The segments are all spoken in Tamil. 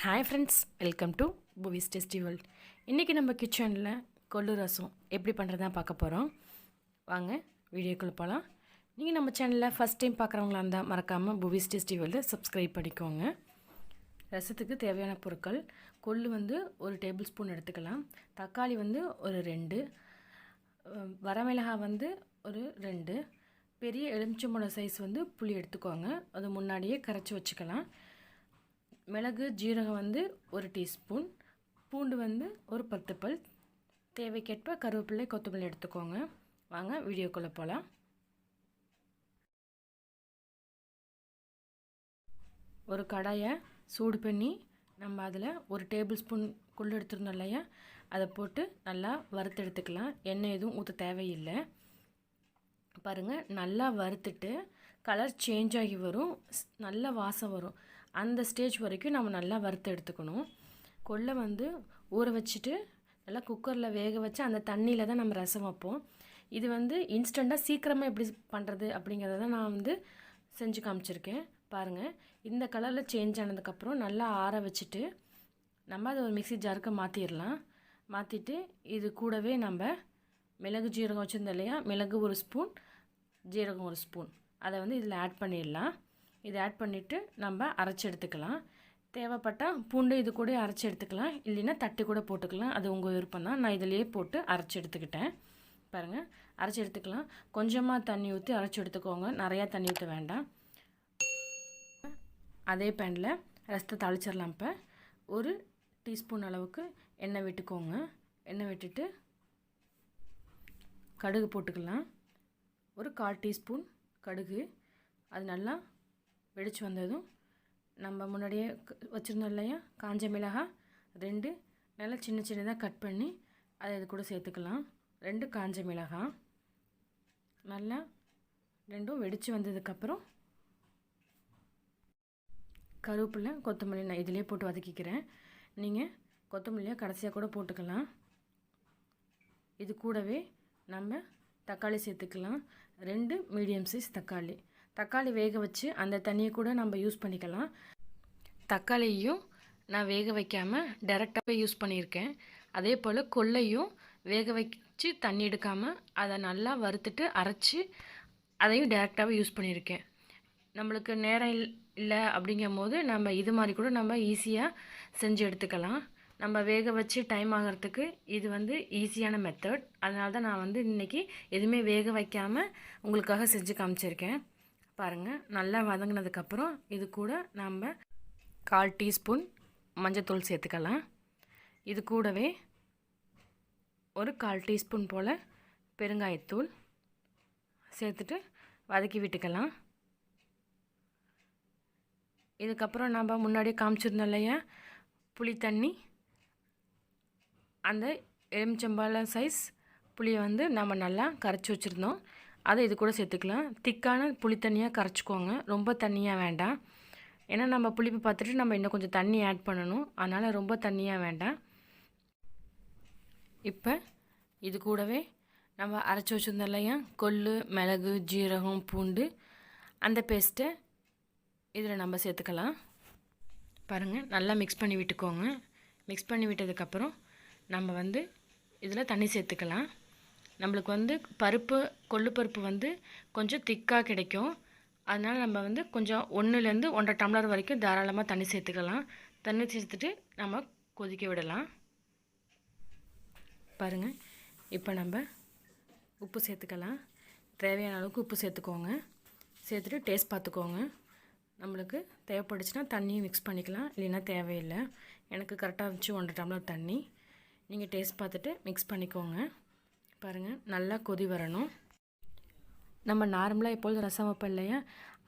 Hi friends, welcome to Buvis Tasty World. இன்றைக்கி நம்ம கிச்சனில் கொள்ளு ரசம் எப்படி பண்ணுறதா பார்க்க போகிறோம். வாங்க வீடியோக்குள்ளே போகலாம். நீங்கள் நம்ம சேனலில் ஃபஸ்ட் டைம் பார்க்குறவங்களா இருந்தால் மறக்காமல் Buvis Tasty World சப்ஸ்கிரைப் பண்ணிக்கோங்க. ரசத்துக்கு தேவையான பொருட்கள் கொள்ளு வந்து ஒரு டேபிள் ஸ்பூன் எடுத்துக்கலாம். தக்காளி வந்து ஒரு 2, வரமிளகாய் வந்து ஒரு 2, பெரிய எலுமிச்சம்பழம் சைஸ் வந்து புளி எடுத்துக்கோங்க. அது முன்னாடியே கரைச்சி வச்சுக்கலாம். மிளகு ஜீரகம் வந்து ஒரு டீஸ்பூன், பூண்டு வந்து ஒரு 10 பல், தேவைக்கேற்ப கருவேப்பிலை கொத்தமல்லி எடுத்துக்கோங்க. வாங்க வீடியோக்குள்ளே போகலாம். ஒரு கடாயை சூடு பண்ணி நம்ம அதில் ஒரு டேபிள் ஸ்பூன் கொள்ளு எடுத்துருந்தோம் இல்லையா, அதை போட்டு நல்லா வறுத்து எடுத்துக்கலாம். எண்ணெய் எதுவும் ஊற்ற தேவையில்லை. பாருங்கள், நல்லா வறுத்துட்டு கலர் சேஞ்ச் ஆகி வரும், நல்ல வாசம் வரும். அந்த ஸ்டேஜ் வரைக்கும் நம்ம நல்லா வறுத்து எடுத்துக்கணும். கொள்ளை வந்து ஊற வச்சுட்டு நல்லா குக்கரில் வேக வச்சு அந்த தண்ணியில் தான் நம்ம ரசம் வைப்போம். இது வந்து இன்ஸ்டண்ட்டாக சீக்கிரமாக எப்படி பண்ணுறது அப்படிங்கிறத தான் நான் வந்து செஞ்சு காமிச்சிருக்கேன். பாருங்கள், இந்த கலரில் சேஞ்ச் ஆனதுக்கப்புறம் நல்லா ஆற வச்சுட்டு நம்ம அதை ஒரு மிக்ஸி ஜாருக்கு மாற்றிடலாம். மாற்றிட்டு இது கூடவே நம்ம மிளகு ஜீரகம் வச்சுருந்தோம் இல்லையா, மிளகு ஒரு ஸ்பூன், ஜீரகம் ஒரு ஸ்பூன், அதை வந்து இதில் ஆட் பண்ணிடலாம். இதை ஆட் பண்ணிவிட்டு நம்ம அரைச்சி எடுத்துக்கலாம். தேவைப்பட்டால் பூண்டு இது கூட அரைச்சி எடுத்துக்கலாம், இல்லைன்னா தட்டி கூட போட்டுக்கலாம். அது உங்கள் விருப்பம் தான். நான் இதிலேயே போட்டு அரைச்சி எடுத்துக்கிட்டேன். பாருங்கள், அரைச்சி எடுத்துக்கலாம். கொஞ்சமாக தண்ணி ஊற்றி அரைச்சி எடுத்துக்கோங்க, நிறையா தண்ணி ஊற்ற வேண்டாம். அதே பேனில் ரசத்தை தாளிச்சிடலாம். இப்போ ஒரு டீஸ்பூன் அளவுக்கு எண்ணெய் விட்டுக்கோங்க. எண்ணெய் விட்டுட்டு கடுகு போட்டுக்கலாம். ஒரு 1/4 டீஸ்பூன் கடுகு. அது நல்லா வெடிச்சு வந்ததும் நம்ம முன்னாடியே வச்சுருந்தோம் இல்லையா, காஞ்ச மிளகாய் 2 நல்லா சின்ன சின்னதாக கட் பண்ணி அதை இது கூட சேர்த்துக்கலாம். 2 காஞ்ச மிளகாய் நல்லா 2 வெடித்து வந்ததுக்கப்புறம் கருவேப்பிலை கொத்தமல்லி நான் இதிலே போட்டு வதக்கிக்கிறேன். நீங்கள் கொத்தமல்லியாக கடைசியாக கூட போட்டுக்கலாம். இது கூடவே நம்ம தக்காளி சேர்த்துக்கலாம். 2 மீடியம் சைஸ் தக்காளி. தக்காளி வேக வச்சு அந்த தண்ணியை கூட நம்ம யூஸ் பண்ணிக்கலாம். தக்காளியும் நான் வேக வைக்காமல் டைரெக்டாகவே யூஸ் பண்ணியிருக்கேன். அதே போல் கொள்ளையும் வேக வச்சு தண்ணி எடுக்காமல் அதை நல்லா வறுத்துட்டு அரைச்சி அதையும் டைரெக்டாகவே யூஸ் பண்ணியிருக்கேன். நம்மளுக்கு நேரம் இல்லை அப்படிங்கும் போது நம்ம இது மாதிரி கூட நம்ம ஈஸியாக செஞ்சு எடுத்துக்கலாம். நம்ம வேக வச்சு டைம் ஆகிறதுக்கு இது வந்து ஈஸியான மெத்தட். அதனால தான் நான் வந்து இன்றைக்கி எதுவுமே வேக வைக்காமல் உங்களுக்காக செஞ்சு காமிச்சிருக்கேன். பாருங்கள், நல்லா வதங்கினதுக்கப்புறம் இது கூட நம்ம 1/4 டீஸ்பூன் மஞ்சத்தூள் சேர்த்துக்கலாம். இது கூடவே ஒரு 1/4 டீஸ்பூன் போல் பெருங்காயத்தூள் சேர்த்துட்டு வதக்கி விட்டுக்கலாம். இதுக்கப்புறம் நம்ம முன்னாடியே காமிச்சிருந்தோம் இல்லையா புளி தண்ணி, அந்த எலுமிச்சம்பழம் சைஸ் புளியை வந்து நம்ம நல்லா கரைச்சி வச்சுருந்தோம். அதை இது கூட சேர்த்துக்கலாம். திக்கான புளி தண்ணியாக கரைச்சிக்கோங்க, ரொம்ப தண்ணியாக வேண்டாம். ஏன்னா நம்ம புளிப்பு பார்த்துட்டு நம்ம இன்னும் கொஞ்சம் தண்ணி ஆட் பண்ணணும். அதனால் ரொம்ப தண்ணியாக வேண்டாம். இப்போ இது கூடவே நம்ம அரைச்சி வச்சுருந்தோம் இல்லையா கொள்ளு, மிளகு, ஜீரகம், பூண்டு, அந்த பேஸ்ட்டை இதில் நம்ம சேர்த்துக்கலாம். பாருங்கள், நல்லா மிக்ஸ் பண்ணி விட்டுக்கோங்க. மிக்ஸ் பண்ணி விட்டதுக்கப்புறம் நம்ம வந்து இதில் தண்ணி சேர்த்துக்கலாம். நம்மளுக்கு வந்து பருப்பு கொள்ளு பருப்பு வந்து கொஞ்சம் திக்காக கிடைக்கும். அதனால் நம்ம வந்து கொஞ்சம் 1லேருந்து 1.5 டம்ளர் வரைக்கும் தாராளமாக தண்ணி சேர்த்துக்கலாம். தண்ணி சேர்த்துட்டு நம்ம கொதிக்க விடலாம். பாருங்கள், இப்போ நம்ம உப்பு சேர்த்துக்கலாம். தேவையான அளவுக்கு உப்பு சேர்த்துக்கோங்க. சேர்த்துட்டு டேஸ்ட் பார்த்துக்கோங்க. நம்மளுக்கு தேவைப்படுச்சுன்னா தண்ணியும் மிக்ஸ் பண்ணிக்கலாம், இல்லைன்னா தேவையில்லை. எனக்கு கரெக்டாக இருந்துச்சு 1.5 டம்ளர் தண்ணி. நீங்கள் டேஸ்ட் பார்த்துட்டு மிக்ஸ் பண்ணிக்கோங்க. பாருங்கள், நல்லா கொதி வரணும். நம்ம நார்மலாக எப்பொழுது ரசம் வைப்போம் இல்லையா,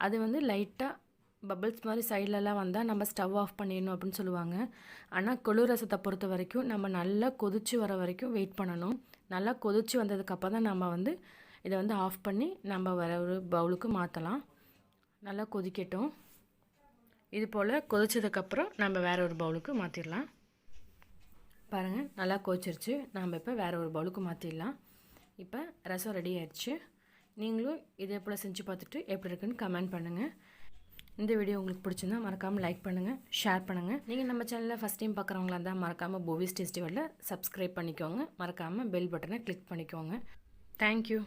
அது வந்து லைட்டாக பபிள்ஸ் மாதிரி சைட்லலாம் வந்தால் நம்ம ஸ்டவ் ஆஃப் பண்ணிடணும் அப்படின்னு சொல்லுவாங்க. ஆனால் கொள்ளு ரசத்தை பொறுத்த வரைக்கும் நம்ம நல்லா கொதித்து வர வரைக்கும் வெயிட் பண்ணணும். நல்லா கொதித்து வந்ததுக்கப்புறம் தான் நம்ம வந்து இதை வந்து ஆஃப் பண்ணி நம்ம வேறு ஒரு பவுலுக்கு மாற்றலாம். நல்லா கொதிக்கட்டும். இது போல் கொதிச்சதுக்கப்புறம் நம்ம வேறு ஒரு பவுலுக்கு மாற்றிடலாம். பாருங்கள், நல்லா கொதிச்சிருச்சு. நம்ம இப்போ வேறு ஒரு பவுலுக்கு மாற்றிடலாம். இப்போ ரசம் ரெடி ஆயிடுச்சு. நீங்களும் இதே போல் செஞ்சு பார்த்துட்டு எப்படி இருக்குன்னு கமெண்ட் பண்ணுங்கள். இந்த வீடியோ உங்களுக்கு பிடிச்சிருந்தா மறக்காமல் லைக் பண்ணுங்கள், ஷேர் பண்ணுங்கள். நீங்கள் நம்ம சேனலில் ஃபஸ்ட் டைம் பார்க்குறவங்களா இருந்தால் மறக்காமல் Buvis Tasty World சப்ஸ்கிரைப் பண்ணிக்கோங்க. மறக்காமல் பெல் பட்டனை கிளிக் பண்ணிக்கோங்க. தேங்க்யூ.